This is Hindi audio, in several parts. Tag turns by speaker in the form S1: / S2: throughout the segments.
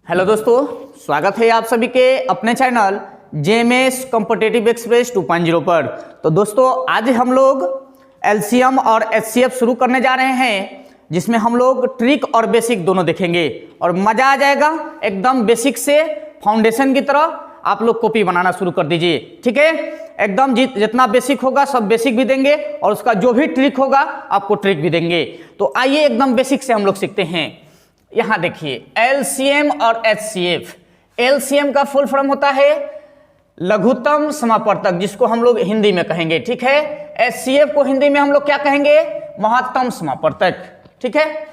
S1: हेलो दोस्तों, स्वागत है आप सभी के अपने चैनल जेएमएस कॉम्पिटिटिव एक्सप्रेस 2.0 पर। तो दोस्तों आज हम लोग एलसीएम और एचसीएफ शुरू करने जा रहे हैं, जिसमें हम लोग ट्रिक और बेसिक दोनों देखेंगे और मजा आ जाएगा। एकदम बेसिक से फाउंडेशन की तरह आप लोग कॉपी बनाना शुरू कर दीजिए, ठीक है। एकदम जितना बेसिक होगा सब बेसिक भी देंगे और उसका जो भी ट्रिक होगा आपको ट्रिक भी देंगे। तो आइए एकदम बेसिक से हम लोग सीखते हैं। यहां देखिए एलसीएम और एचसीएफ। एलसीएम का फुल फॉर्म होता है लघुत्तम समापवर्तक, जिसको हम लोग हिंदी में कहेंगे, ठीक है। एचसीएफ को हिंदी में हम लोग क्या कहेंगे? महत्तम समापवर्तक, ठीक है।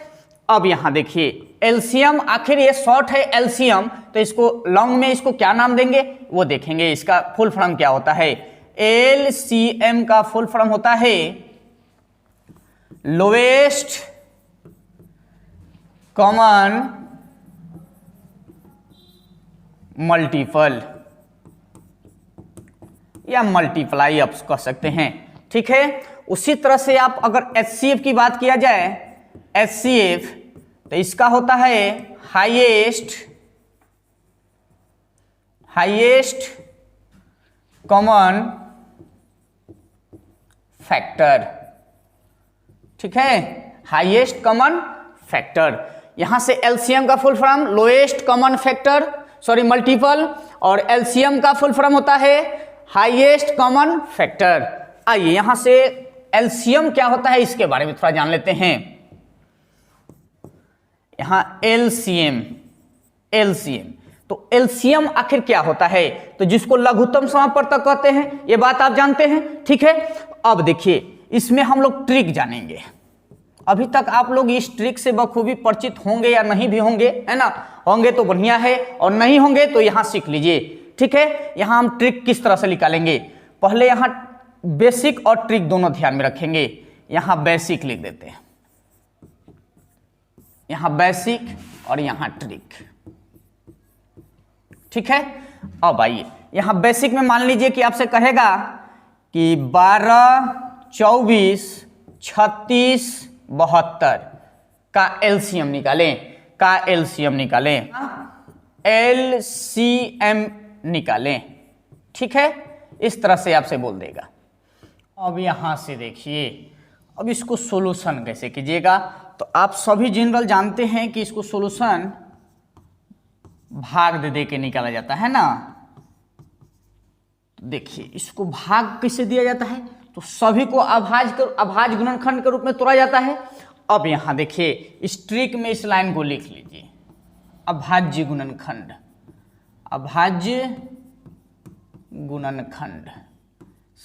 S1: अब यहां देखिए एलसीएम, आखिर ये शॉर्ट है एलसीएम, तो इसको लॉन्ग में इसको क्या नाम देंगे वो देखेंगे। इसका फुल फॉर्म क्या होता है? एलसीएम का फुल फॉर्म होता है लोएस्ट कॉमन मल्टीपल या मल्टीप्लाई आप कह सकते हैं, ठीक है। उसी तरह से आप अगर एचसीएफ की बात किया जाए, एचसीएफ तो इसका होता है हाईएस्ट कॉमन फैक्टर, ठीक है। Highest common factor. यहां से एलसीएम का full form lowest common factor multiple, और एलसीएम का फुल फॉर्म होता है हाईएस्ट कॉमन फैक्टर। आइए यहां से एलसीएम क्या होता है इसके बारे में थोड़ा जान लेते हैं। यहां एलसीएम तो एलसीएम आखिर क्या होता है? तो जिसको लघुत्तम समापवर्तक कहते हैं, ये बात आप जानते हैं, ठीक है। अब देखिए इसमें हम लोग ट्रिक जानेंगे। अभी तक आप लोग इस ट्रिक से बखूबी परिचित होंगे या नहीं भी होंगे, है ना। होंगे तो बढ़िया है और नहीं होंगे तो यहां सीख लीजिए, ठीक है। यहां हम ट्रिक किस तरह से निकालेंगे, पहले यहां बेसिक और ट्रिक दोनों ध्यान में रखेंगे। यहां बेसिक लिख देते हैं, यहां बेसिक और यहां ट्रिक, ठीक है। अब आइए यहां बेसिक में मान लीजिए कि आपसे कहेगा कि 12, 24, 36, 72 का एलसीएम निकालें, एलसीएम निकालें, ठीक है। इस तरह से आपसे बोल देगा। अब यहां से देखिए, अब इसको सॉल्यूशन कैसे कीजिएगा? तो आप सभी जनरल जानते हैं कि इसको सॉल्यूशन भाग दे के निकाला जाता है ना। देखिए इसको भाग कैसे दिया जाता है? तो सभी को अभाज्य गुणनखंड के रूप में तोड़ा जाता है। अब यहां देखिए इस ट्रिक में इस लाइन को लिख लीजिए, अभाज्य गुणनखंड।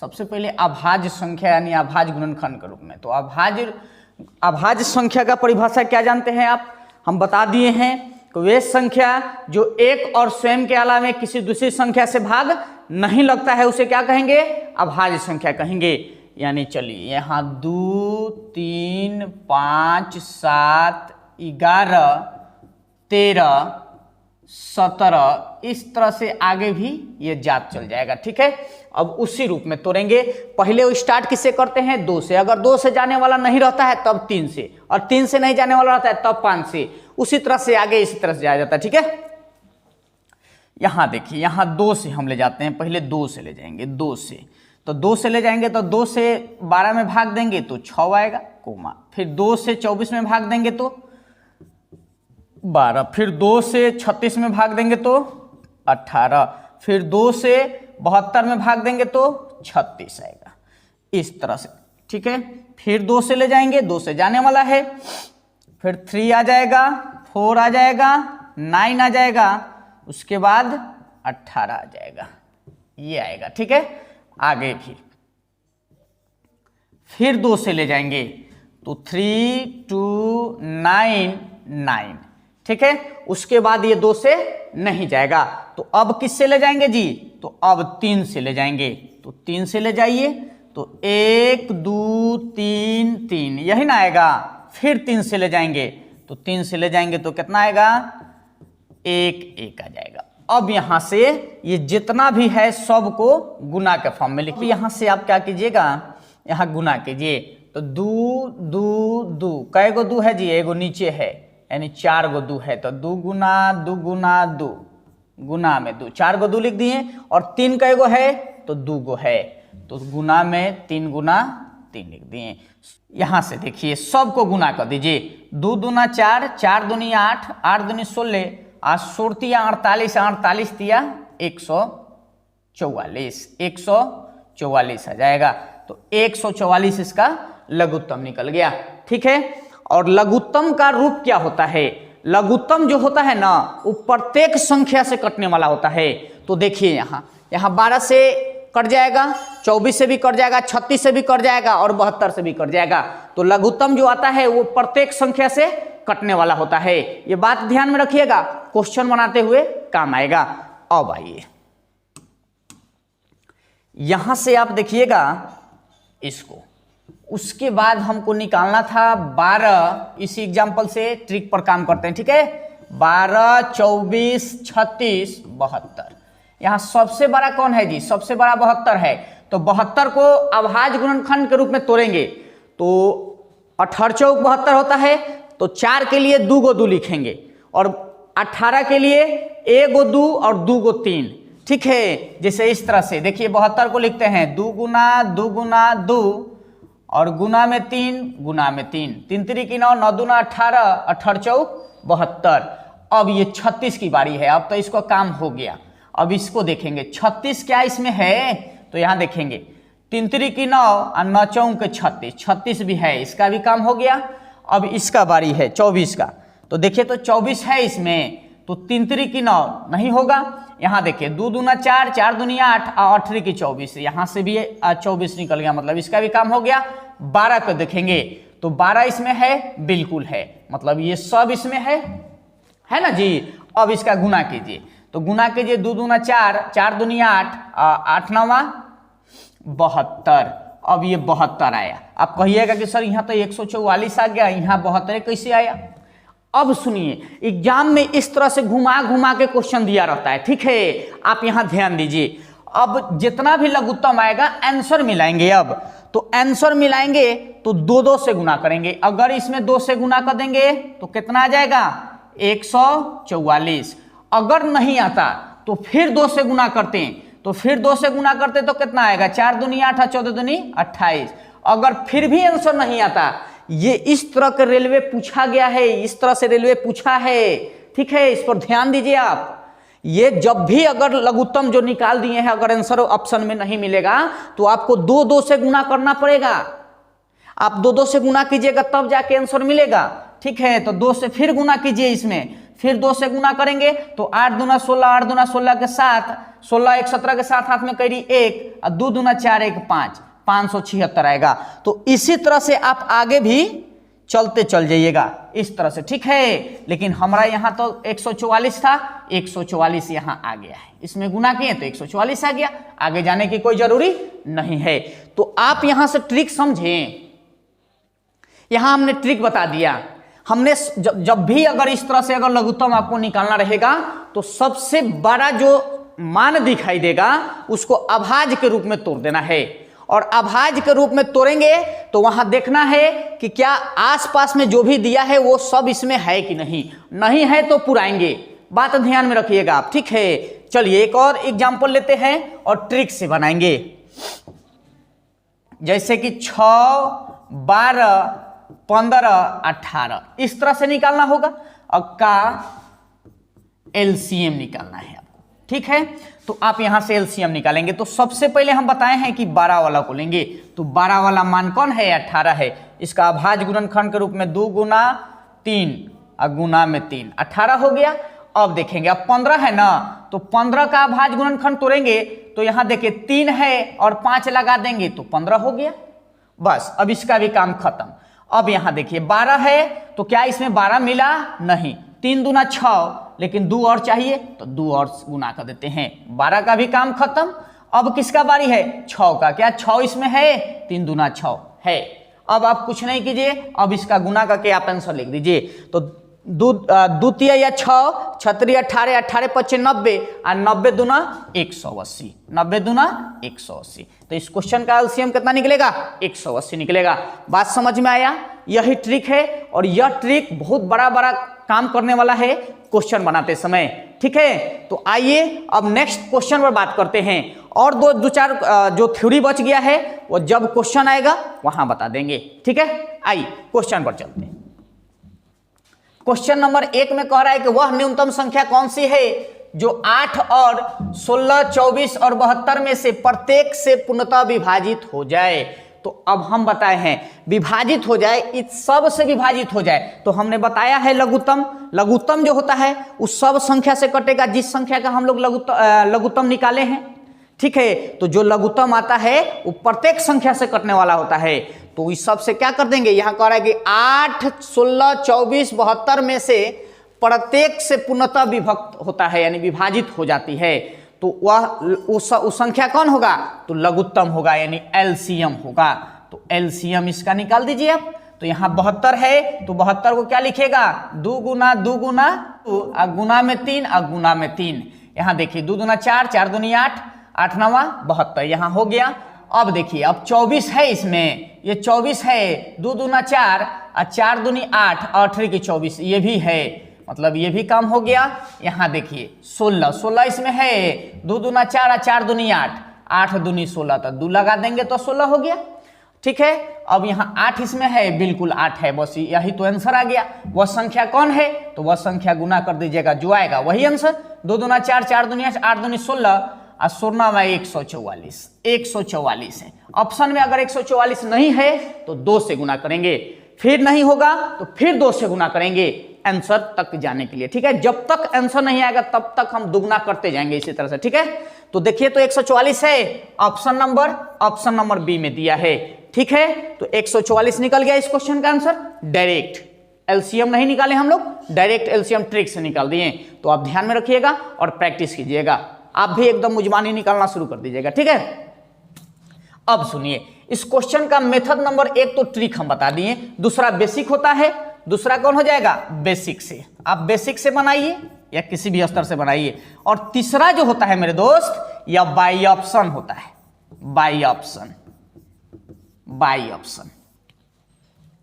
S1: सबसे पहले अभाज्य संख्या यानी अभाज्य गुणनखंड के रूप में। तो अभाज्य संख्या का परिभाषा क्या जानते हैं आप? हम बता दिए हैं कि वे संख्या जो एक और स्वयं के अलावा किसी दूसरी संख्या से भाग नहीं लगता है उसे क्या कहेंगे? अभाज्य संख्या कहेंगे। यानी चलिए यहाँ 2, 3, 5, 7, 11, 13, 17 इस तरह से आगे भी ये जात चल जाएगा, ठीक है। अब उसी रूप में तोड़ेंगे। पहले वो स्टार्ट किससे करते हैं? 2 से। अगर 2 से जाने वाला नहीं रहता है तब 3 से, और 3 से नहीं जाने वाला रहता है तब 5 से। उसी तरह से आगे इसी तरह से जाया जाता है, ठीक है। यहां देखिए यहां 2 से हम ले जाते हैं, पहले 2 से ले जाएंगे, 2 से। तो 2 से ले जाएंगे तो 2 से 12 में भाग देंगे तो 6 आएगा, कोमा। फिर 2 से 24 में भाग देंगे तो 12, फिर 2 से 36 में भाग देंगे तो 18, फिर 2 से 72 में भाग देंगे तो 36 आएगा, इस तरह से, ठीक है। फिर 2 से ले जाएंगे, 2 से जाने वाला है, फिर 3 आ जाएगा, 4 आ जाएगा, 9 आ जाएगा, उसके बाद 18 आ जाएगा, ये आएगा, ठीक है। आगे फिर 2 से ले जाएंगे तो 3, 2, 9, 9, ठीक है। उसके बाद ये 2 से नहीं जाएगा, तो अब किससे ले जाएंगे जी? तो अब 3 से ले जाएंगे। तो 3 से ले जाइए तो 1, 2, 3, 3 यही ना आएगा। फिर 3 से ले जाएंगे तो 3 से ले जाएंगे तो कितना आएगा? 1, 1 आ जाएगा। अब यहां से ये जितना भी है सबको गुना के फॉर्म में लिखिए। यहां से आप क्या कीजिएगा, यहां गुना कीजिए। तो 2, 2, 2 कै गो 2 है जी? एगो नीचे है, यानी 4 गो 2 है, तो 2 गुना 2 गुना 2 गुना में 2, 4 गो 2 लिख दिए। और 3 का एगो है तो 2 गो है, तो गुना में 3 गुना 3 लिख दिए। यहां से देखिए सबको गुना कर दीजिए, 2 दूना 4, 4 दूनी 8, 8 दूनी 16, 8 सोड़तिया 48, 48 तिया 144, 144 आ जाएगा। तो 144 इसका लघुत्तम निकल गया। ठीक है, और लघुत्तम का रूप क्या होता है? लघुत्तम जो होता है ना वो प्रत्येक संख्या से कटने वाला होता है। तो देखिए यहाँ 12 से कट जाएगा, 24 से भी कट जाएगा, 36 से भी कट जाएगा और 72 से भी कट जाएगा। तो लघुत्तम जो आता है वो प्रत्येक संख्या से कटने वाला होता है। ये बात ध्यान में रखिएगा, क्वेश्चन बनाते हुए काम आएगा। अब आइए यहां से आप देखिएगा इसको, उसके बाद हमको निकालना था 12। इसी एग्जाम्पल से ट्रिक पर काम करते हैं। ठीक है, 12, 24, 36, 72। यहां सबसे बड़ा कौन है जी? सबसे बड़ा 72 है। तो 72 को अभाज्य गुणनखंड के रूप में तोड़ेंगे तो 18 चौक 72 होता है। तो 4 के लिए 2 गो 2 लिखेंगे और 18 के लिए 1 गो 2 और 2 गो 3। ठीक है, जैसे इस तरह से देखिए 72 को लिखते हैं 2 गुना 2 गुना 2 और गुना में 3 गुना में 3, 3 3 की 9, 9 दूना 18, 18 चौक 72। अब ये 36 की बारी है। अब तो इसको काम हो गया। अब इसको देखेंगे 36 क्या इसमें है, तो यहाँ देखेंगे 3 3 की 9 और 9 चौक 36, 36 भी है, इसका भी काम हो गया। अब इसका बारी है 24 का। तो देखिए तो 24 है इसमें, तो 3 3 की 9 नहीं होगा। यहाँ देखिए 2 दूना 4, 4 दूनी 8 और 8 की 24, यहाँ से भी 24 निकल गया, मतलब इसका भी काम हो गया। 12 को देखेंगे तो 12 इसमें है, बिल्कुल है, मतलब ये सब इसमें है ना जी। अब इसका गुना कीजिए, तो गुना कीजिए 2 दूना 4, 4 दूनी 8, 8 9 72। अब ये 72 आया। आप कहिएगा कि सर यहाँ तो 144 आ गया, यहाँ 72 कैसे आया? अब सुनिए, एग्जाम में इस तरह से घुमा घुमा के क्वेश्चन दिया रहता है। ठीक है, आप यहाँ ध्यान दीजिए। अब जितना भी लघुत्तम आएगा आंसर मिलाएंगे। अब तो आंसर मिलाएंगे तो 2 2 से गुना करेंगे। अगर इसमें 2 से गुना कर देंगे तो कितना आ जाएगा? 144। अगर नहीं आता तो फिर 2 से गुना करते हैं, तो फिर 2 से गुना करते तो कितना आएगा? 4 दूनी 8, 14 दूनी 28। अगर फिर भी आंसर नहीं आता, ये इस तरह के रेलवे पूछा गया है, इस तरह से रेलवे पूछा है। ठीक है, इस पर ध्यान दीजिए आप। ये जब भी अगर लघुत्तम जो निकाल दिए हैं अगर आंसर ऑप्शन में नहीं मिलेगा तो आपको 2 2 से गुना करना पड़ेगा। आप 2 2 से गुना कीजिएगा तब जाके आंसर मिलेगा। ठीक है, तो 2 से फिर गुना कीजिए, इसमें फिर 2 से गुना करेंगे तो 8 दूना 16, 8 दूना 16 के साथ 16, 1 17 के साथ हाथ में करी 1 और 2 दूना 4, 1 5, 576 आएगा। तो इसी तरह से आप आगे भी चलते चल जाइएगा इस तरह से। ठीक है, लेकिन हमारा यहाँ तो 144 था, 144 यहाँ आ गया है, इसमें गुना किए तो 144 आ गया। आगे जाने की कोई जरूरी नहीं है। तो आप यहाँ से ट्रिक समझें। यहाँ हमने ट्रिक बता दिया। हमने जब भी अगर इस तरह से अगर लघुत्तम आपको निकालना रहेगा तो सबसे बड़ा जो मान दिखाई देगा उसको अभाज्य के रूप में तोड़ देना है। और अभाज्य के रूप में तोड़ेंगे तो वहां देखना है कि क्या आसपास में जो भी दिया है वो सब इसमें है कि नहीं। नहीं है तो पुराएंगे। बात ध्यान में रखिएगा आप। ठीक है, चलिए एक और एग्जांपल लेते हैं और ट्रिक से बनाएंगे। जैसे कि 6, 12, 15, 18 इस तरह से निकालना होगा और का एलसीएम निकालना है आपको। ठीक है, तो आप यहां से एलसीएम निकालेंगे। तो सबसे पहले हम बताए हैं कि 12 वाला को लेंगे। तो 12 वाला मान कौन है? 18 है। इसका अभाज्य गुणनखंड के रूप में 2 गुना 3 और गुना में 3, 18 हो गया। अब देखेंगे, अब 15 है ना, तो 15 का अभाज्य गुणनखंड तोड़ेंगे तो यहां देखिए 3 है और 5 लगा देंगे तो 15 हो गया। बस, अब इसका भी काम खत्म। अब यहां देखिए 12 है तो क्या इसमें 12 मिला? नहीं। 3 दूना 6, लेकिन 2 और चाहिए तो 2 और गुना कर देते हैं। 12 का भी काम खत्म। अब किसका बारी है? 6 का। क्या 6 इसमें है? 3 दूना 6 है। अब आप कुछ नहीं कीजिए, अब इसका गुना करके आप आंसर लिख दीजिए। तो द्वितीय या 6, 6 18, 18 5 90 और 90 दूना 180, 90 दूना 180। तो इस क्वेश्चन का एलसीएम कितना निकलेगा? 180 निकलेगा। बात समझ में आया? यही ट्रिक है और यह ट्रिक बहुत बड़ा बड़ा काम करने वाला है क्वेश्चन बनाते समय। ठीक है, तो आइए अब नेक्स्ट क्वेश्चन पर बात करते हैं। और दो चार जो थ्योरी बच गया है वो जब क्वेश्चन आएगा वहां बता देंगे। ठीक है, आइए क्वेश्चन पर चलते हैं। क्वेश्चन नंबर 1 में कह रहा है कि वह न्यूनतम संख्या कौन सी है जो 8 और 16, 24 और 72 में से प्रत्येक से पूर्णतः विभाजित हो जाए। तो अब हम बताए हैं विभाजित हो जाए, इस सब से विभाजित हो जाए। तो हमने बताया है लघुत्तम, लघुत्तम जो होता है उस सब संख्या से कटेगा जिस संख्या का हम लोग लघुत्तम निकाले हैं। ठीक है, तो जो लघुत्तम आता है वो प्रत्येक संख्या से कटने वाला होता है। तो इस सब से क्या कर देंगे, यहां कह रहा है कि 8, 16, 24, 72 में से प्रत्येक से पूर्णतः विभक्त होता है, यानी विभाजित हो जाती है। तो वह उस संख्या कौन होगा, तो लघुत्तम होगा, यानी एलसीएम होगा। तो एलसीएम इसका निकाल दीजिए आप। तो यहाँ 72 है तो 72 को क्या लिखेगा, 2 गुना 2 गुना 2, गुना में 3, गुना में 3। यहाँ देखिए 2 दूना 4, 4 दूनी 8, 8 9 72, यहाँ हो गया। अब देखिए अब 24 है इसमें, ये 24 है, 2 दूना 4 और 4 दूनी 8 और 8 की 24, ये भी है, मतलब ये भी काम हो गया। यहाँ देखिए 16, 16 इसमें है, 2 दूना 4 और 4 दूनी 8, 8 दूनी 16, तो 2 लगा देंगे तो 16 हो गया। ठीक है, अब यहाँ 8 इसमें है, बिल्कुल 8 है, बस यही तो आंसर आ गया। वह संख्या कौन है, तो वह संख्या गुना कर दीजिएगा, जो आएगा वही आंसर। 2 दूना 4, 4 दूनी 8, 8 दूनी 16 और 16 में 144, 144 है। ऑप्शन में अगर 144 नहीं है तो 2 से गुना करेंगे, फिर नहीं होगा तो फिर 2 से गुना करेंगे आंसर तक जाने के लिए। ठीक है, जब तक आंसर नहीं आएगा तब तक हम दुगना करते जाएंगे इसी तरह से। ठीक है, तो देखिए तो 144 है, ऑप्शन नंबर बी में दिया है। ठीक है, तो 144 निकल गया इस क्वेश्चन का आंसर। डायरेक्ट एलसीएम नहीं निकाले हम लोग, डायरेक्ट एलसीएम ट्रिक से निकाल दिए। तो आप ध्यान में रखिएगा और प्रैक्टिस कीजिएगा, आप भी एकदम मुजमानी निकालना शुरू कर दीजिएगा। ठीक है, अब सुनिए इस क्वेश्चन का मेथड नंबर 1 तो ट्रिक हम बता दिए, दूसरा बेसिक होता है, दूसरा कौन हो जाएगा, बेसिक से। आप बेसिक से बनाइए या किसी भी स्तर से बनाइए। और तीसरा जो होता है मेरे दोस्त, यह बाई ऑप्शन होता है, by option. By option,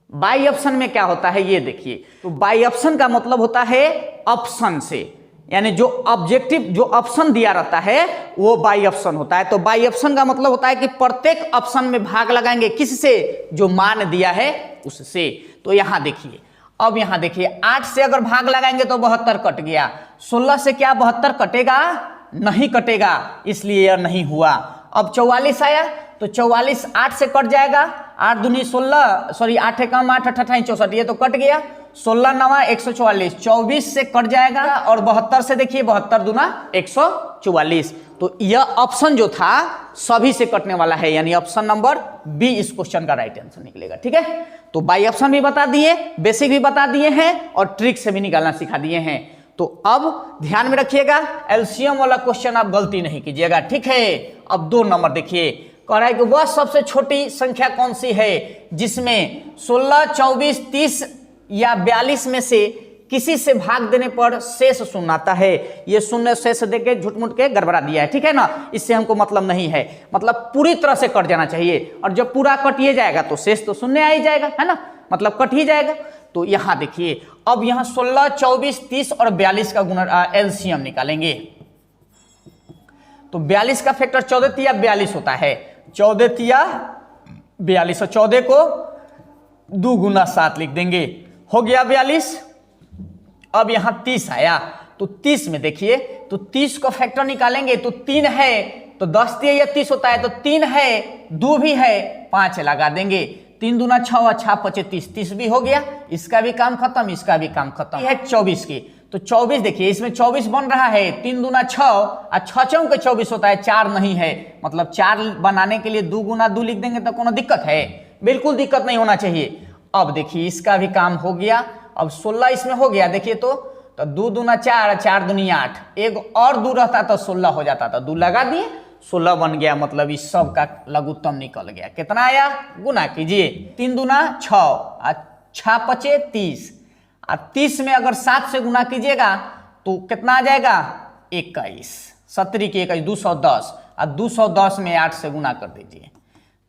S1: by option में क्या होता है ये देखिए। तो बाई ऑप्शन का मतलब होता है ऑप्शन से, यानी जो ऑब्जेक्टिव जो ऑप्शन दिया रहता है वो बाई ऑप्शन होता है। तो बाई ऑप्शन का मतलब होता है कि प्रत्येक ऑप्शन में भाग लगाएंगे किससे, जो मान दिया है उससे। तो यहां देखिए, अब यहां देखिए 8 से अगर भाग लगाएंगे तो 72 कट गया, 16 से क्या 72 कटेगा, नहीं कटेगा, इसलिए यह नहीं हुआ। अब 44 आया तो 44 8 से कट जाएगा, 8 दूनी 16, सॉरी 8 कम 8 8 64, ये तो कट गया। 16 9 144, 24 से कट जाएगा और 72 से देखिए 72 दूना 144। तो यह ऑप्शन जो था सभी से कटने वाला है, यानी ऑप्शन नंबर बी इस क्वेश्चन का राइट आंसर निकलेगा। ठीक है, तो बाई ऑप्शन भी बता दिए, बेसिक भी बता दिए हैं और ट्रिक से भी निकालना सिखा दिए हैं। तो अब ध्यान में रखिएगा, एलसीएम वाला क्वेश्चन आप गलती नहीं कीजिएगा। ठीक है, अब 2 नंबर देखिए, कह रहा है कि वह सबसे छोटी संख्या कौन सी है जिसमें 16, 24, 30 या 42 में से किसी से भाग देने पर शेष शून्य आता है। ये शून्य शेष देके झूठ मूठ के गड़बड़ा दिया है। ठीक है ना, इससे हमको मतलब नहीं है, मतलब पूरी तरह से कट जाना चाहिए, और जब पूरा कटिए जाएगा तो शेष तो शून्य आ ही जाएगा, है ना, मतलब कट ही जाएगा। तो यहां देखिए, अब यहां 16, 24, 30 और 42 का गुणा एलसीएम निकालेंगे। तो 42 का फैक्टर 14 तिया 42 होता है, 14 तिया 42, और 14 को 2 गुना 7 लिख देंगे, हो गया 42। अब यहां 30 आया तो 30 में देखिए, तो 30 को फैक्टर निकालेंगे तो 3 है, तो 10 तिया या 30 होता है, तो 3 है, 2 भी है, 5 लगा देंगे, 3 दूना 6 और 6 5 30, 30 भी हो गया, इसका भी काम खत्म, इसका भी काम खत्म। है 24 की, तो 24 देखिए इसमें 24 बन रहा है, 3 दूना 6 और 6 चौके 24 होता है, 4 नहीं है, मतलब 4 बनाने के लिए 2 गुना 2 लिख देंगे तो कोनो दिक्कत है, बिल्कुल दिक्कत नहीं होना चाहिए। अब देखिए इसका भी काम हो गया। अब 16 इसमें हो गया, देखिए तो 2 दूना 4, 4 दूनी 8, एक और 2 रहता तो 16 हो जाता, तो 2 लगा दिए, 16 बन गया, मतलब इस सब का लघुत्तम निकल गया। कितना आया, गुना कीजिए, 3 दूना 6 और 6 5 30, और 30 में अगर 7 से गुना कीजिएगा तो कितना आ जाएगा, 21, 17 की 21, 210, और 210 में 8 से गुना कर दीजिए,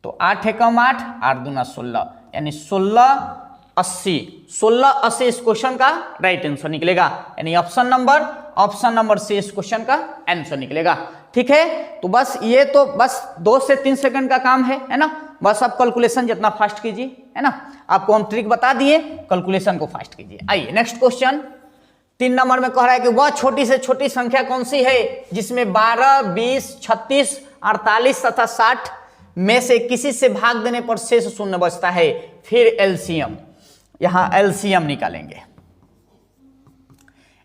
S1: तो 8 एकम 8, 8 दूना 16, यानी 16 80, 1680 इस क्वेश्चन का राइट आंसर निकलेगा, यानी ऑप्शन नंबर सी इस क्वेश्चन का आंसर निकलेगा। ठीक है, तो बस ये तो बस 2 से 3 सेकंड का काम है ना। बस आप कैलकुलेशन जितना फास्ट कीजिए, है ना। आपको हम ट्रिक बता दिए, कैलकुलेशन को फास्ट कीजिए। आइए नेक्स्ट क्वेश्चन 3 नंबर में कह रहा है कि वह छोटी से छोटी संख्या कौन सी है जिसमें 12, 20, 36, 48 तथा 60 में से किसी से भाग देने पर शेष शून्य बचता है। फिर एलसीएम, यहां एलसीएम निकालेंगे।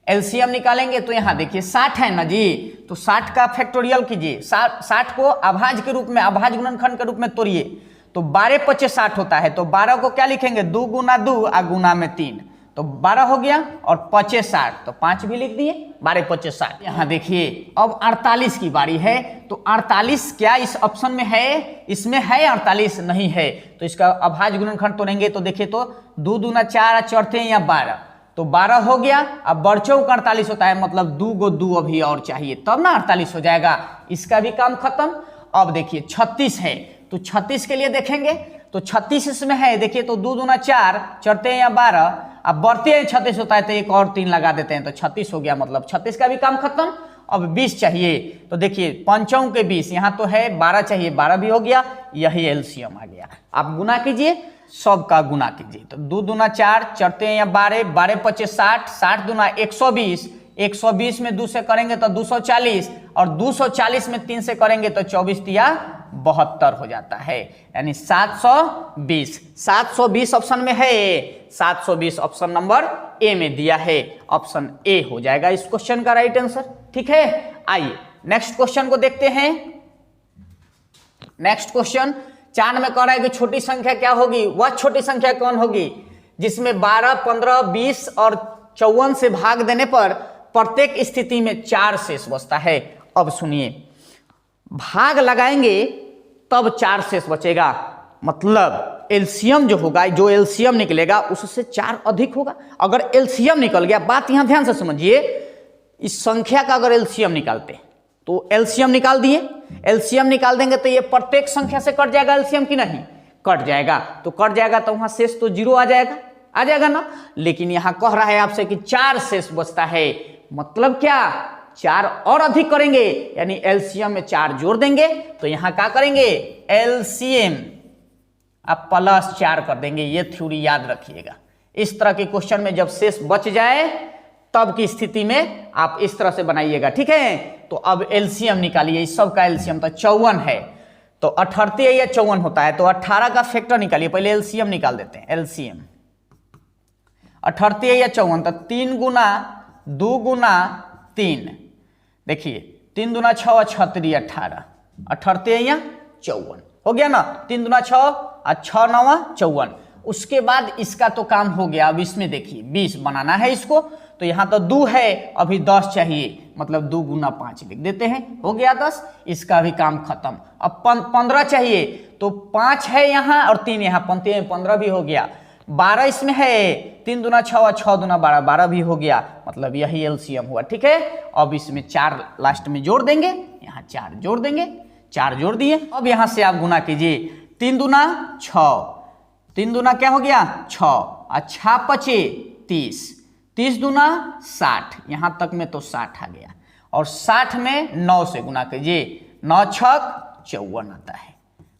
S1: एलसीएम निकालेंगे तो यहां देखिए 60 है ना जी, तो 60 का फैक्टोरियल कीजिए। 60 को अभाज्य के रूप में, अभाज्य गुणनखंड के रूप में तोड़िए, तो 12 × 50 60 होता है। तो 12 को क्या लिखेंगे, 2 × 2 और गुना में 3, तो 12 हो गया और 25 60, तो 5 भी लिख दिए, 12 × 25 60। यहाँ देखिए अब 48 की बारी है, तो 48 क्या इस ऑप्शन में है, इसमें है 48 नहीं है, तो इसका अभाज्य गुणनखंड तोड़ेंगे तो देखिए तो 2 दूना 4 चौथे या 12, तो 12 हो गया। अब बड़चौक 48 होता है, मतलब 2 को 2 अभी और चाहिए तब ना 48 हो जाएगा, इसका भी काम खत्म। अब देखिए 36 है, तो 36 के लिए देखेंगे तो 36 इसमें है, देखिए तो 2 दूना 4 चढ़ते हैं या 12, अब बढ़ते हैं 36 होता है तो एक और 3 लगा देते हैं तो 36 हो गया, मतलब 36 का भी काम खत्म। अब 20 चाहिए, तो देखिए 5 के 20, यहाँ तो है 12 चाहिए, 12 भी हो गया, यही एलसीएम आ गया। आप गुना कीजिए, सब का गुना कीजिए, तो 2 दूना 4 चढ़ते हैं या 12, 12 × 25 60, 60 दूना 120, 120 में 2 से करेंगे तो 240, और 240 में 3 से करेंगे तो 24 तिया 72 हो जाता है, यानी 720। 720 ऑप्शन में है, 720 ऑप्शन नंबर ए में दिया है, ऑप्शन ए हो जाएगा इस क्वेश्चन का राइट आंसर। ठीक है, आइए नेक्स्ट क्वेश्चन को देखते हैं। नेक्स्ट क्वेश्चन 4 में कह रहा है कि छोटी संख्या क्या होगी, वह छोटी संख्या कौन होगी जिसमें 12, 15, 20 और 54 से भाग देने पर प्रत्येक स्थिति में 4 शेष बचता है। अब सुनिए, भाग लगाएंगे तब 4 शेष बचेगा, मतलब एलसीएम जो होगा, जो एलसीएम निकलेगा उससे 4 अधिक होगा। अगर एलसीएम निकल गया, बात यहां ध्यान से समझिए, इस संख्या का अगर एलसीएम निकालते तो एलसीएम निकाल दिए, एलसीएम निकाल देंगे तो ये प्रत्येक संख्या से कट जाएगा एलसीएम की नहीं, कट जाएगा, तो कट जाएगा तो वहां शेष तो 0 आ जाएगा ना। लेकिन यहां कह रहा है आपसे कि 4 शेष बचता है, मतलब क्या, 4 और अधिक करेंगे, यानी एलसीएम में 4 जोड़ देंगे, तो यहां क्या करेंगे, एलसीएम आप +4 कर देंगे। ये थ्योरी याद रखिएगा। इस तरह के क्वेश्चन में जब शेष बच जाए तब की स्थिति में आप इस तरह से बनाइएगा। ठीक है, तो अब एलसीएम निकालिए, इस सब का एलसीएम तो 54 है, तो 38 या 54 होता है, तो 18 का फैक्टर निकालिए, पहले एलसीएम निकाल देते हैं। एलसीएम 38 या 54, तो 3 गुना 2 गुना 3, देखिए 3 दूना 6 6 3 18, 38 या 54 हो गया ना, 3 दूना 6 और 6 9 54। उसके बाद इसका तो काम हो गया। अब इसमें देखिए 20 बनाना है इसको, तो यहां तो 2 है, अभी 10 चाहिए, मतलब 2 गुना 5 लिख देते हैं, हो गया 10, इसका भी काम खत्म। अब 15 चाहिए, तो 5 है यहाँ और 3 यहाँ, 15 भी हो गया। 12 इसमें है, 3 दूना 6 और 6 दूना 12, 12 भी हो गया, मतलब यही एलसीएम हुआ। ठीक है, अब इसमें 4 लास्ट में जोड़ देंगे, यहाँ 4 जोड़ देंगे, 4 जोड़ दिए। अब यहां से आप गुना कीजिए, 3 दूना 6, 3 दूना क्या हो गया 6, अच्छा 25 30, 30 दूना 60, यहां तक में तो 60 आ गया, और 60 में 9 से गुना कीजिए, 9 छक 54 आता है,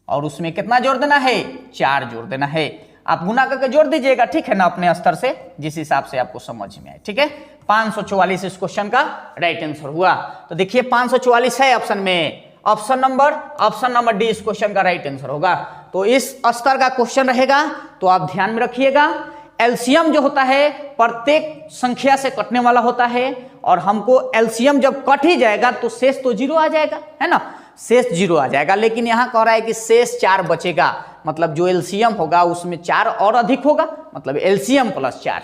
S1: और उसमें कितना जोड़ देना है, 4 जोड़ देना है। आप गुना करके जोड़ दीजिएगा, ठीक है ना, अपने स्तर से जिस हिसाब से आपको समझ में आए। ठीक है, 544 इस क्वेश्चन का राइट आंसर हुआ। तो देखिए 544 है ऑप्शन में, ऑप्शन नंबर डी इस क्वेश्चन का राइट आंसर होगा। तो इस स्तर का क्वेश्चन रहेगा, तो आप ध्यान में रखिएगा, एलसीएम जो होता है प्रत्येक संख्या से कटने वाला होता है, और हमको एलसीएम जब कट ही जाएगा तो शेष तो 0 आ जाएगा, है ना, शेष 0 आ जाएगा। लेकिन यहां कह रहा है कि शेष 4 बचेगा, मतलब जो एलसीएम होगा उसमें 4 और अधिक होगा, मतलब एलसीएम +4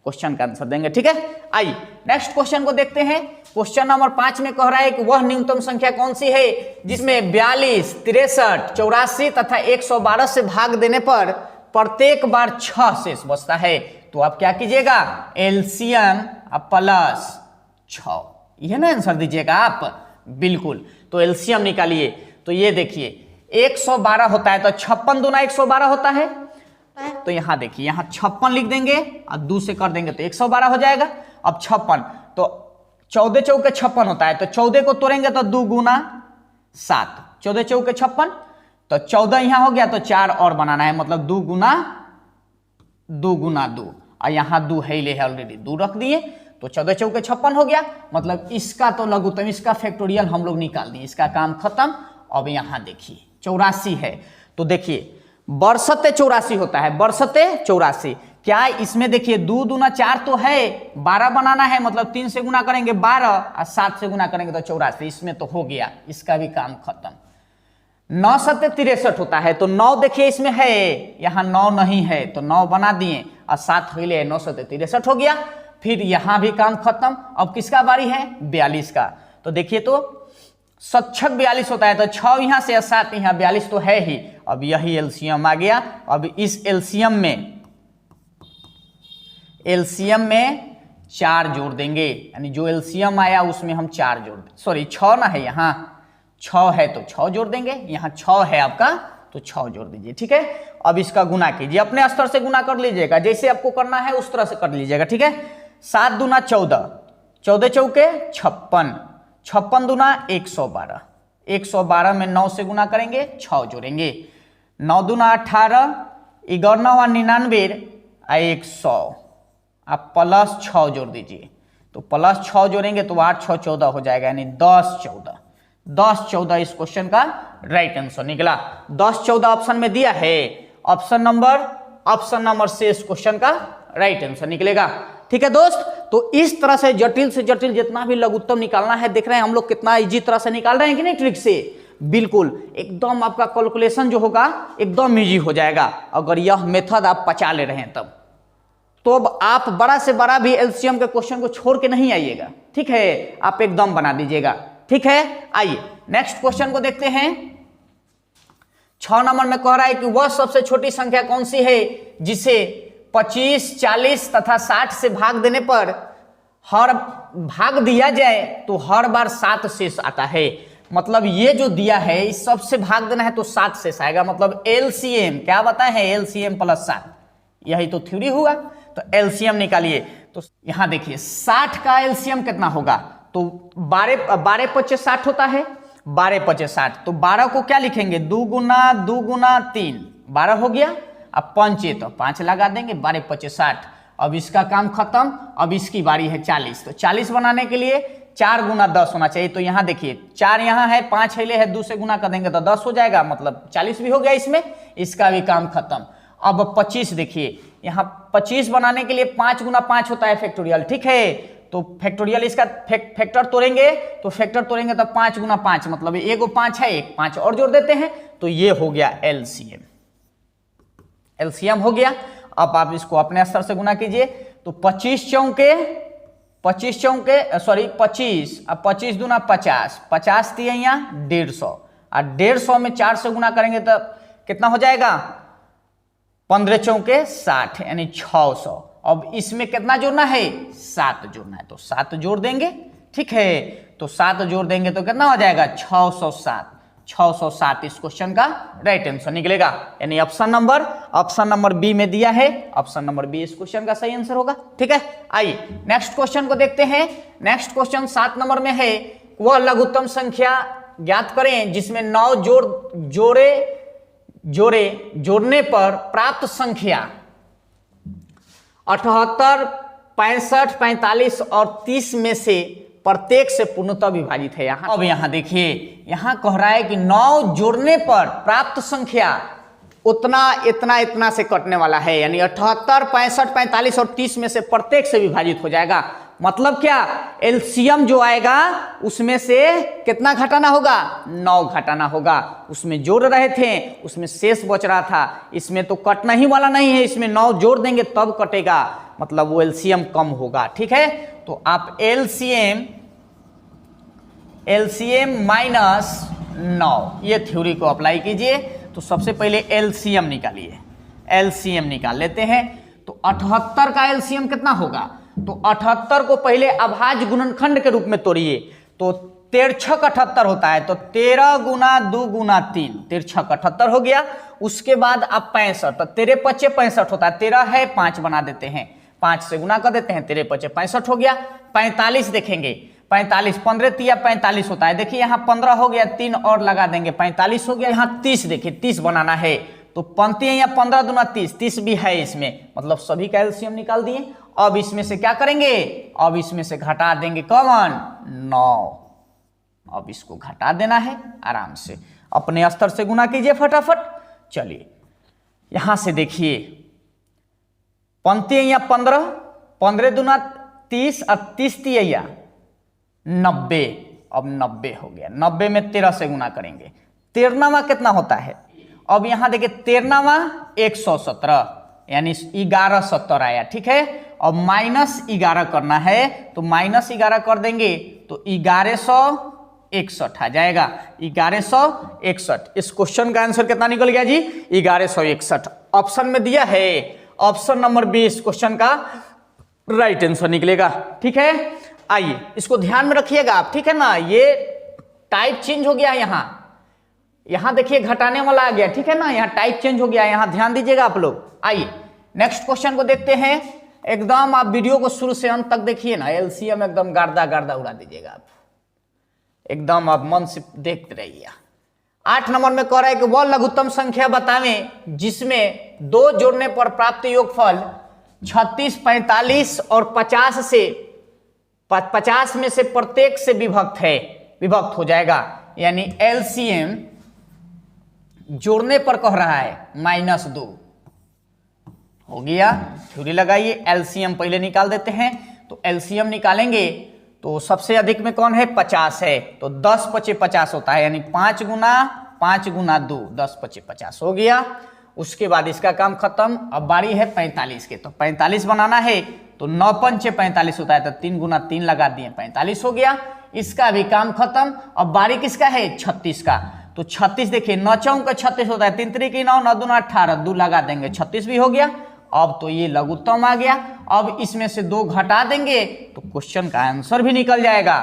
S1: क्वेश्चन का आंसर देंगे। ठीक है, आइए नेक्स्ट क्वेश्चन को देखते हैं। क्वेश्चन नंबर 5 में कह रहा है कि वह न्यूनतम संख्या कौन सी है जिसमें 42, 63, 84 तथा 112 से भाग देने पर प्रत्येक बार 6 शेष बचता है। तो आप क्या कीजिएगा, एलसीएम +6, यह ना आंसर दीजिएगा आप, बिल्कुल। तो एलसीएम निकालिए, तो ये देखिए 112 होता है, तो 56 दूना 112 होता है, तो यहाँ देखिए, यहाँ 56 लिख देंगे और 2 से कर देंगे तो 112 हो जाएगा। अब 56 तो 14 चौके 56 होता है, तो 14 को तोड़ेंगे तो 2 गुना 7, 14 चौके 56, तो 14 यहाँ हो गया, तो 4 और बनाना है, मतलब 2 गुना 2 और यहाँ 2 है ले है ऑलरेडी, 2 रख दिए, तो 14 चौके 56 हो गया। मतलब इसका तो लघुत्तम, इसका फैक्टोरियल हम लोग निकाल दिए, इसका काम खत्म। अब यहाँ देखिए 84 है, तो देखिए बरसते 84 होता है, बरसते 84। क्या इसमें देखिए 2 दूना 4 तो है, 12 बनाना है, मतलब 3 से गुना करेंगे 12 और 7 से गुना करेंगे तो 84, इसमें तो हो गया, इसका भी काम खत्म। 9 सत्ते 63 होता है, तो 9 देखिए इसमें है, यहाँ 9 नहीं है, तो 9 बना दिए और 7 हो गए, 9 सत्ते 63 हो गया। फिर यहाँ भी काम खत्म। अब किसका बारी है? 42 का। तो देखिए तो 7 42 होता है, तो 6 यहाँ से 7 यहाँ, 42 तो है ही। अब यही एलसीएम आ गया। अब इस एलसीएम में 4 जोड़ देंगे, यानी जो एलसीएम आया उसमें हम 4 जोड़ देंगे, सॉरी 6 ना है, यहाँ 6 है तो 6 जोड़ देंगे, यहाँ 6 है आपका तो 6 जोड़ दीजिए, ठीक है। अब इसका गुना कीजिए, अपने स्तर से गुना कर लीजिएगा, जैसे आपको करना है उस तरह से कर लीजिएगा, ठीक है। 7 दूना 14, 14 चौके 56, 56 दूना 112, 112 में 9 से गुना करेंगे, 6 जोड़ेंगे, 9 दूना 18, 11 99 100, आप प्लस 6 जोड़ दीजिए, तो प्लस 6 जोड़ेंगे तो 8 6 14 हो जाएगा, यानी 10 14, 10 14 इस क्वेश्चन का राइट आंसर निकला। 10 14 ऑप्शन में दिया है, ऑप्शन नंबर से इस क्वेश्चन का राइट आंसर निकलेगा, ठीक है दोस्त। तो इस तरह से जटिल जितना भी लघुत्तम निकालना है, देख रहे हैं हम लोग कितना इजी तरह से निकाल रहे हैं कि नहीं, ट्रिक से बिल्कुल एकदम आपका कैलकुलेशन जो होगा एकदम इजी हो जाएगा, अगर यह मेथड आप पचा ले रहे हैं तब। तो अब आप बड़ा से बड़ा भी एलसीएम के क्वेश्चन को छोड़ के नहीं आइएगा, ठीक है, आप एकदम बना दीजिएगा, ठीक है। आइए नेक्स्ट क्वेश्चन को देखते हैं। 6 नंबर में कह रहा है कि वह सबसे छोटी संख्या कौन सी है जिसे 25, 40 तथा 60 से भाग देने पर हर भाग दिया जाए तो हर बार 7 शेष आता है। मतलब ये जो दिया है इस सबसे भाग देना है तो 7 शेष आएगा, मतलब एलसीएम क्या बताए हैं, एलसीएम प्लस 7, यही तो थ्योरी हुआ। तो एलसीएम निकालिए, तो यहां देखिए 60 का एलसीएम कितना होगा, तो 12 25 60 होता है, 12 25 60, तो 12 को क्या लिखेंगे, 2 गुना 3, 12 हो गया। अब 5 तो 5 लगा देंगे, 12 25 60। अब इसका काम खत्म। अब इसकी बारी है 40, तो 40 बनाने के लिए 4 गुना 10 होना चाहिए, तो यहाँ देखिए 4 यहाँ है, 5 है 2 से गुना कर देंगे तो 10 हो जाएगा, मतलब 40 भी हो गया इसमें, इसका भी काम खत्म। अब 25 देखिए, यहाँ 25 बनाने के लिए 5 गुना 5 होता है फैक्टोरियल, ठीक है, तो फैक्टोरियल इसका फैक्टर तोड़ेंगे, तो फैक्टर तोड़ेंगे तो 5 गुना 5, मतलब एगो 5 है, एक 5 और जोड़ देते हैं, तो ये हो गया एलसीएम, एलसीएम हो गया। अब आप इसको अपने स्तर से गुना कीजिए, तो 25 चौके सॉरी 25, अब 25 दूना 50, 50 दिए यहाँ 150, और 150 में 4 से गुना करेंगे तो कितना हो जाएगा, 15 चौके 60, यानी 600। अब इसमें कितना जोड़ना है, 7 जोड़ना है, तो 7 जोड़ देंगे, ठीक है, तो 7 जोड़ देंगे तो कितना हो जाएगा, 607, 607 इस क्वेश्चन का राइट आंसर निकलेगा, यानी ऑप्शन नंबर बी में दिया है, ऑप्शन नंबर बी इस क्वेश्चन का सही आंसर होगा, ठीक है। आइए नेक्स्ट क्वेश्चन को देखते हैं। नेक्स्ट क्वेश्चन 7 नंबर में है, वह लघुत्तम संख्या ज्ञात करें जिसमें 9 जोड़ने पर प्राप्त संख्या 78, 65, 45 और 30 में से प्रत्येक से पूर्णतः विभाजित है। यहाँ अब यहाँ देखिए, यहाँ कह रहा है कि 9 जोड़ने पर प्राप्त संख्या इतना से कटने वाला है, यानी 78, 65, 45 और 30 में से प्रत्येक से विभाजित हो जाएगा। मतलब क्या, एलसीएम जो आएगा उसमें से कितना घटाना होगा, 9 घटाना होगा। उसमें जोड़ रहे थे, उसमें शेष बच रहा था, इसमें तो कटना ही वाला नहीं है, इसमें 9 जोड़ देंगे तब कटेगा, मतलब वो एलसीएम कम होगा, ठीक है। तो आप एलसीएम माइनस 9 ये थ्योरी को अप्लाई कीजिए। तो सबसे पहले एलसीएम निकालिए, एलसीएम निकाल लेते हैं। तो 78 का एलसीएम कितना होगा, तो 78 को पहले अभाज्य गुणनखंड के रूप में तोड़िए, तो 13 78 होता है, तो 13 गुना 2 गुना 3, 13 78 हो गया। उसके बाद अब 65, तो 13 पचे 65 होता है, 13 है 5 बना देते हैं, 5 से गुना कर देते हैं, 13 पचे 65 हो गया। 45 देखेंगे, 45 15 तिया 45 होता है, देखिए यहाँ 15 हो गया, 3 और लगा देंगे, 45 हो गया। यहाँ 30 देखिए, 30 बनाना है, तो पंक्ति है यहाँ 15 दूना 30, 30 भी है इसमें, मतलब सभी का एलसीएम निकाल दिए। अब इसमें से क्या करेंगे, अब इसमें से घटा देंगे कौन, 9। अब इसको घटा देना है आराम से, अपने स्तर से गुना कीजिए फटाफट। चलिए यहां से देखिए, पंक्ति है यहाँ 15, 15 दूना 30 और 30 तिया 90। अब 90 हो गया, 90 में 13 से गुना करेंगे, 13वां कितना होता है। अब यहां देखिए 13वां 117, यानी 1170 आया, ठीक है। अब -11 करना है, तो -11 कर देंगे तो 1161 आ जाएगा, 1161। इस क्वेश्चन का आंसर कितना निकल गया जी, 1161 ऑप्शन में दिया है, ऑप्शन नंबर 20 क्वेश्चन का राइट आंसर निकलेगा, ठीक है। आइए इसको ध्यान में रखिएगा आप, ठीक है ना। ये टाइप चेंज हो गया, यहां देखिए घटाने वाला आ गया, ठीक है ना, यहाँ टाइप चेंज हो गया, यहां ध्यान दीजिएगा आप लोग। आइए नेक्स्ट क्वेश्चन को देखते हैं, एकदम आप वीडियो को शुरू से अंत तक देखिए ना, एलसीएम एकदम गार्दा गार्दा उड़ा दीजिएगा आप, एकदम आप मन से देखते रहिए। 8 नंबर में कह रहा है कि वह लघुत्तम संख्या बतावें जिसमें 2 जोड़ने पर प्राप्त योगफल 36, 45 और 50 से 50 में से प्रत्येक से विभक्त हो जाएगा, यानी एलसीएम जोड़ने पर कह रहा है -2 हो गया। थ्योरी लगाइए, एलसीएम पहले निकाल देते हैं, तो एलसीएम निकालेंगे तो सबसे अधिक में कौन है, 50 है, तो 10 पचे 50 होता है, यानी 5 गुना 2, 10 पचे 50 हो गया। उसके बाद इसका काम खत्म। अब बारी है 45 के, तो 45 बनाना है, तो 9 पंचे 45 होता है, तो 3 गुना 3 लगा दिए, 45 हो गया। इसका भी काम खत्म। अब बारी किसका है, 36 का, तो 36 देखिए 9 चौका 36 होता है, 3 3 की 9, 9 दूना 18, 2 लगा देंगे, 36 भी हो गया। अब तो ये लघुत्तम आ गया। अब इसमें से 2 घटा देंगे तो क्वेश्चन का आंसर भी निकल जाएगा।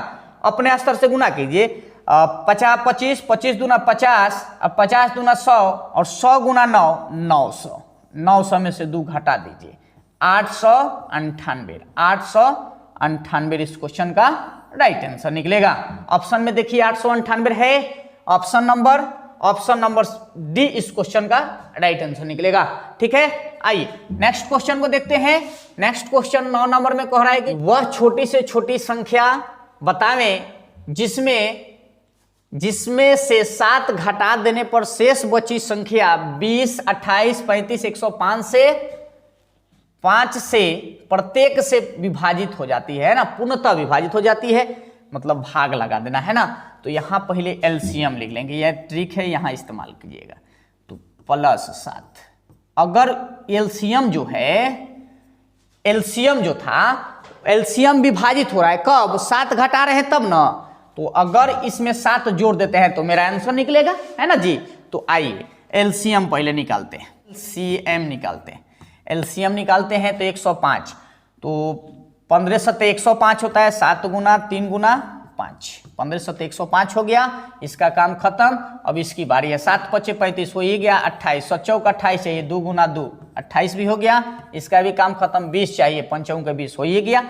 S1: अपने स्तर से गुना कीजिए, 50 25, 25 दूना 50, अब 50 दूना 100 और 100 गुना 9, 900, 900 में से 2 घटा दीजिए, 898, 898 इस क्वेश्चन का राइट आंसर निकलेगा। ऑप्शन में देखिए 898 है, ऑप्शन नंबर डी इस क्वेश्चन का राइट आंसर निकलेगा, ठीक है। आइए नेक्स्ट क्वेश्चन को देखते हैं। नेक्स्ट क्वेश्चन 9 नंबर में कह रहा है कि वह छोटी से छोटी संख्या बतावें जिसमें से 7 घटा देने पर शेष बची संख्या 20, 28, 35, 105 से 5 से प्रत्येक से विभाजित हो जाती है ना, पूर्णतः विभाजित हो जाती है, मतलब भाग लगा देना है ना। तो यहां पहले एलसीएम लिख लेंगे, यह ट्रिक है, यहां इस्तेमाल कीजिएगा। तो +7, अगर एलसीएम जो था, एलसीएम विभाजित हो रहा है कब, 7 घटा रहे हैं तब ना, तो अगर इसमें 7 जोड़ देते हैं तो मेरा आंसर निकलेगा, है ना जी। तो आइए एलसीएम पहले निकालते हैं, एलसीएम निकालते हैं तो 105, तो 15 सत्ते 105 होता है, 7 गुना 3 गुना 5, 15 सत्ते 105 हो गया। इसका काम खत्म। अब इसकी बारी है, 7 पचे 35 हो ही गया, 28, 7 चौक 28 चाहिए, 2 गुना 2, 28 भी हो गया। इसका भी काम खत्म, 20 चाहिए, 5 चौक 20 हो ही गया।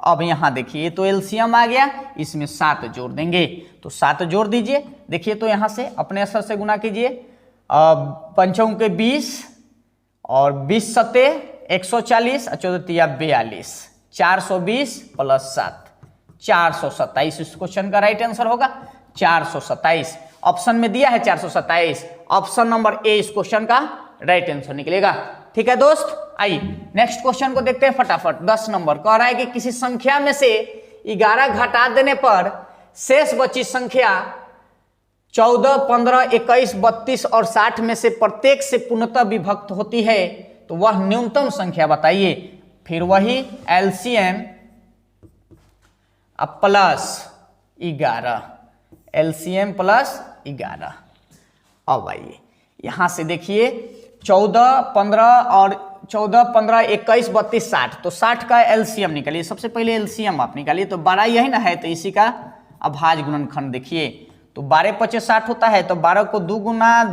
S1: अब यहाँ देखिए तो एलसीएम आ गया, इसमें 7 जोड़ देंगे, तो 7 जोड़ दीजिए। देखिए तो यहाँ से अपने असर से गुना कीजिए, 5 चौक 20 और 20 सत्ते 140 और 14 तिया 42, 420 + 7, 427 इस क्वेश्चन का राइट आंसर होगा, 427 ऑप्शन में दिया है, 427 ऑप्शन नंबर ए इस क्वेश्चन का राइट आंसर निकलेगा, ठीक है दोस्त। आइए नेक्स्ट क्वेश्चन को देखते हैं फटाफट। 10 नंबर कह रहा है कि किसी संख्या में से 11 घटा देने पर शेष बची संख्या 14, 15, 21, 32 और 60 में से प्रत्येक से पूर्णतः विभक्त होती है, तो वह न्यूनतम संख्या बताइए। फिर वही एलसीएम +11, एलसीएम +11। अब आइए यहां से देखिए 14, 15, 21, 32, 60, तो 60 का एलसीएम निकालिए। सबसे पहले एलसीएम आप निकालिए, तो बड़ा यही ना है, तो इसी का अभाज्य गुणनखंड देखिए, तो 12 पचे 60 होता है, तो 12 को 2 गुना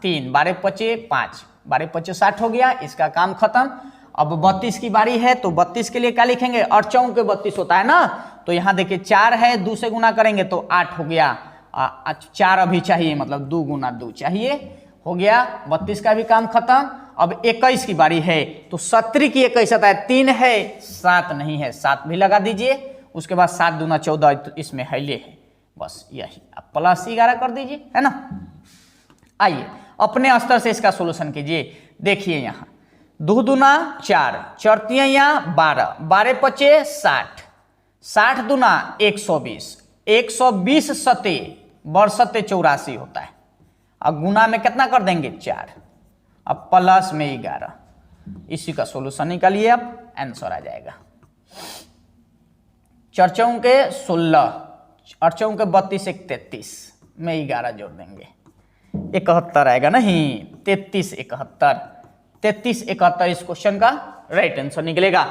S1: 3, 12 पचे 5, 12 पचे 60 हो गया, इसका काम खत्म। अब 32 की बारी है, तो 32 के लिए क्या लिखेंगे, 8 चौके 32 होता है ना, तो यहाँ देखिए 4 है, 2 से गुना करेंगे तो 8 हो गया, 4 अभी चाहिए, मतलब 2 गुना 2 चाहिए, हो गया, 32 का भी काम खत्म। अब 21 की बारी है, तो 17 की 21 आता है, 3 है, 7 नहीं है, 7 भी लगा दीजिए, उसके बाद 7 दूना 14, तो इसमें हैले है, बस यही, अब प्लस 11 कर दीजिए, है ना। आइए अपने स्तर से इसका सोल्यूशन कीजिए। देखिए यहाँ 2 दूना 4, 4 तियां 12, 12 पचे 60, 60 दूना 120, 120 सते बरसते 84 होता है। अब गुना में कितना कर देंगे 4, अब प्लस में 11, इसी का सोल्यूशन निकालिए, अब आंसर आ जाएगा। 4 चौके 16, 8 चौके 32, 1 33 में 11 जोड़ देंगे, 71 आएगा, नहीं 33 71, 33 71 इस क्वेश्चन का राइट आंसर निकलेगा।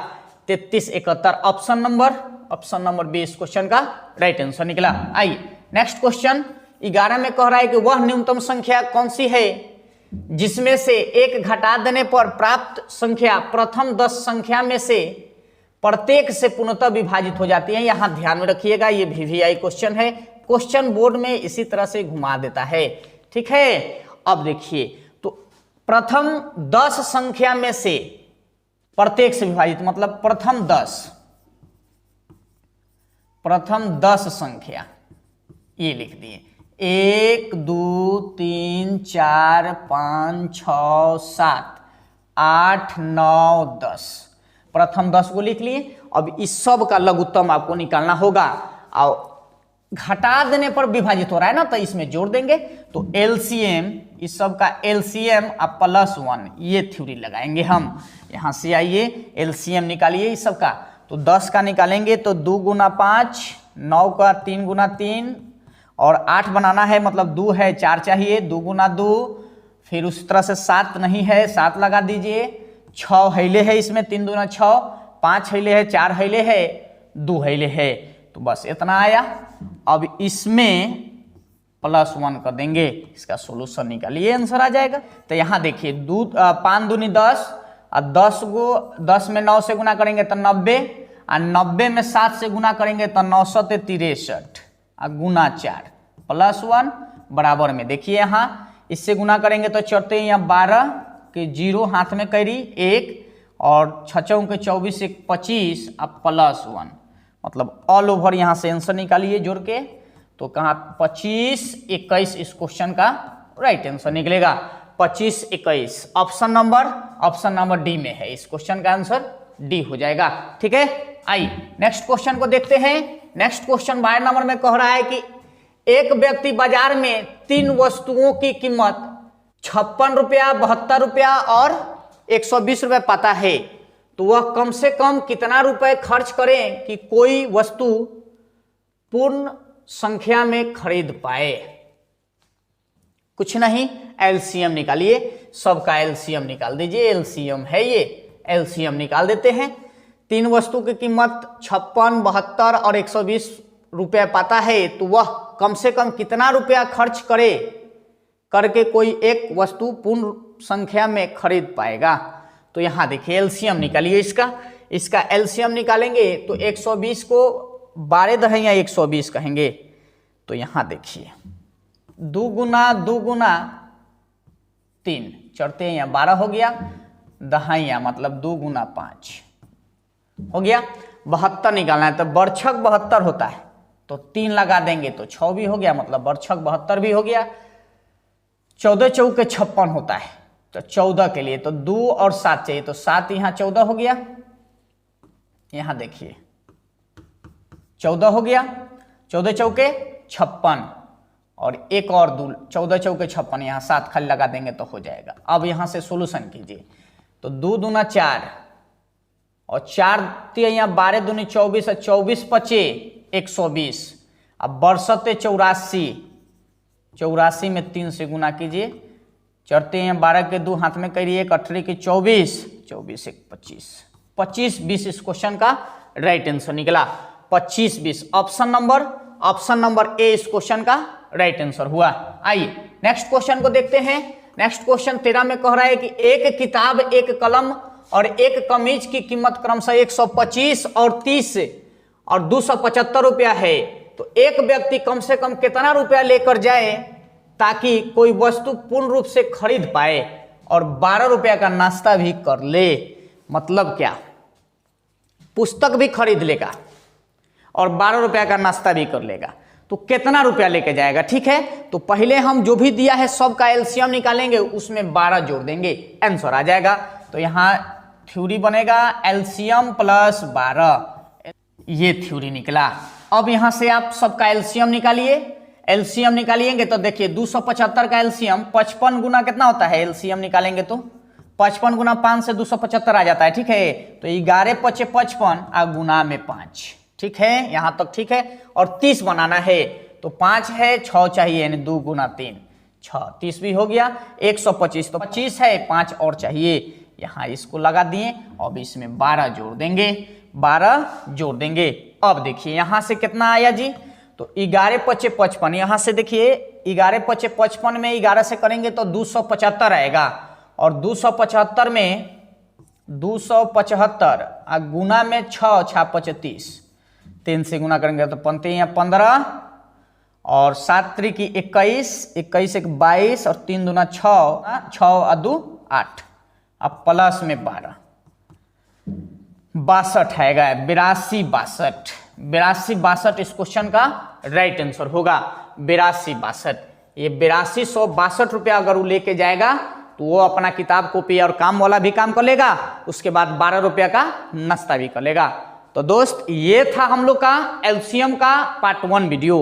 S1: 33 71 ऑप्शन नंबर बी इस क्वेश्चन का राइट आंसर निकला। आइए नेक्स्ट क्वेश्चन 11 में कह रहा है कि वह न्यूनतम संख्या कौन सी है जिसमें से एक घटा देने पर प्राप्त संख्या प्रथम 10 संख्या में से प्रत्येक से पूर्णतः विभाजित हो जाती है। यहां ध्यान में रखिएगा, ये VVI क्वेश्चन है, क्वेश्चन बोर्ड में इसी तरह से घुमा देता है, ठीक है। अब देखिए, तो प्रथम 10 संख्या में से प्रत्येक से विभाजित, मतलब प्रथम 10 संख्या, ये लिख दिए, 1 2 3 4 5 6 7 8 9 10, प्रथम 10 को लिख लिए। अब इस सब का लघुत्तम आपको निकालना होगा, और घटा देने पर विभाजित हो रहा है ना, तो इसमें जोड़ देंगे, तो LCM, इस सब का LCM अब +1, ये थ्योरी लगाएंगे हम। यहां से आइए LCM निकालिए इस सब का, तो 10 का निकालेंगे तो 2 गुना 5, 9 का 3 गुना 3, और 8 बनाना है, मतलब 2 है, 4 चाहिए, 2 गुना 2, फिर उस तरह से 7 नहीं है, 7 लगा दीजिए, 6 हैले है इसमें, 3 दूना 6, 5 हैले है, 4 हैले है, 2 हैले है, तो बस इतना आया। अब इसमें +1 कर देंगे, इसका सोल्यूशन निकालिए, आंसर आ जाएगा। तो यहाँ देखिए 5 दूनी 10, और 10 में 9 से गुना करेंगे तो 90, और 90 में 7 से गुना करेंगे तो 9 7 63, गुना 4 +1 बराबर में, देखिए यहाँ इससे गुना करेंगे तो 4 यहाँ 12 के 0 हाथ में कैरी 1, और 6 चौके 24 1 25, अब +1, मतलब ऑल ओवर यहाँ से आंसर निकालिए जोड़ के, तो कहाँ 25 21 इस क्वेश्चन का राइट आंसर निकलेगा। 25 21 ऑप्शन नंबर डी में है, इस क्वेश्चन का आंसर डी हो जाएगा, ठीक है। आइए नेक्स्ट क्वेश्चन को देखते हैं। नेक्स्ट क्वेश्चन 12 नंबर में कह रहा है कि एक व्यक्ति बाजार में 3 वस्तुओं की कीमत 56 रुपया, 72 रुपया और 120 रुपये पाता है, तो वह कम से कम कितना रुपए खर्च करें कि कोई वस्तु पूर्ण संख्या में खरीद पाए। कुछ नहीं, LCM निकालिए, सबका LCM निकाल दीजिए, LCM है ये, LCM निकाल देते हैं। 3 वस्तु की कीमत 56, 72 और 120 रुपया पाता है, तो वह कम से कम कितना रुपया खर्च करके कोई एक वस्तु पूर्ण संख्या में खरीद पाएगा। तो यहाँ देखिए LCM निकालिए, इसका LCM निकालेंगे तो 120 को 12 दहिया 120 कहेंगे, तो यहाँ देखिए 2 गुना 3, चढ़ते यहाँ 12 हो गया, दहाइया मतलब 2 गुना 5 हो गया। 72 निकालना है, तो बरछक 72 होता है, तो 3 लगा देंगे तो 6 भी हो गया, मतलब बरछक 72 भी हो गया। 14 चौके 56 होता है, तो 14 के लिए तो 2 और 7 चाहिए, तो 7 यहाँ 14 हो गया, यहाँ देखिए 14 हो गया, 14 चौके 56 और एक और 2, 14 चौके 56, यहाँ 7 खाली लगा देंगे तो हो जाएगा। अब यहाँ से सोल्यूशन कीजिए, तो 2 दूना 4 और 4 यहाँ 12 दूनी 24 और 24 पचे 120, अब बरसते 84 में 3 से गुना कीजिए, चढ़ते हैं 12 के 2 हाथ में करिए, 1 18 के 24, 24 1 25, 25 20 इस क्वेश्चन का राइट आंसर निकला। 25 20 ऑप्शन ऑप्शन नंबर ए इस क्वेश्चन का राइट आंसर हुआ। आइए नेक्स्ट क्वेश्चन को देखते हैं। नेक्स्ट क्वेश्चन 13 में कह रहा है कि एक किताब, एक कलम और एक कमीज की कीमत क्रमशः 125 और 30 और 275 रुपया है। तो एक व्यक्ति कम से कम कितना रुपया लेकर जाए ताकि कोई वस्तु पूर्ण रूप से खरीद पाए और 12 रुपया का नाश्ता भी कर ले। मतलब क्या, पुस्तक भी खरीद लेगा और 12 रुपया का नाश्ता भी कर लेगा, तो कितना रुपया लेके जाएगा। ठीक है, तो पहले हम जो भी दिया है सब का एलसीएम निकालेंगे, उसमें 12 जोड़ देंगे, आंसर आ जाएगा। तो यहाँ थ्योरी बनेगा एलसीएम प्लस 12, ये थ्योरी निकला। अब यहाँ से आप सबका एलसीएम निकालिए। एलसीएम निकालिएंगे तो देखिए 275 का एलसीएम 55 गुना कितना होता है, एलसीएम निकालेंगे तो 55 गुना 5 से 275 आ जाता है। ठीक है, तो 11 5 55 और गुना में 5। ठीक है, यहां तक ठीक है। और 30 बनाना है तो 5 है, 6 चाहिए, यानी 2 गुना 3 6, 30 भी हो गया। 125 तो 25 है, 5 और चाहिए, यहाँ इसको लगा दिए। अब इसमें 12 जोड़ देंगे, 12 जोड़ देंगे। अब देखिए यहाँ से कितना आया जी, तो 11 5 55, यहाँ से देखिए 11 5 55 में 11 से करेंगे तो 275 आएगा। और 275 में 275 गुना में 6 6 35, 3 से गुना करेंगे तो बनते हैं 15 और 7 3 की 21, 21 1 22 और 3 दूना 6, 6 और 2 8, अब प्लस में 12, 62 आएगा। 82 62, 82 62 इस क्वेश्चन का राइट आंसर होगा। 82 62, ये 8262 रुपया अगर वो लेके जाएगा तो वो अपना किताब कॉपी और काम वाला भी काम कर लेगा, उसके बाद 12 रुपया का नाश्ता भी कर लेगा। तो दोस्त ये था हम लोग का एलसीएम का पार्ट 1 वीडियो,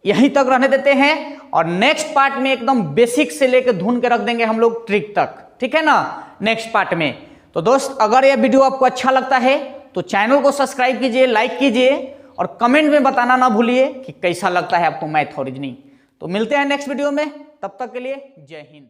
S1: यहीं तक रहने देते हैं। और नेक्स्ट पार्ट में एकदम बेसिक से लेकर ढूंढ के रख देंगे हम लोग ट्रिक तक, ठीक है ना, नेक्स्ट पार्ट में। तो दोस्त अगर यह वीडियो आपको अच्छा लगता है तो चैनल को सब्सक्राइब कीजिए, लाइक कीजिए और कमेंट में बताना ना भूलिए कि कैसा लगता है आपको मैथ और रीजनिंग। तो मिलते हैं नेक्स्ट वीडियो में, तब तक के लिए जय हिंद।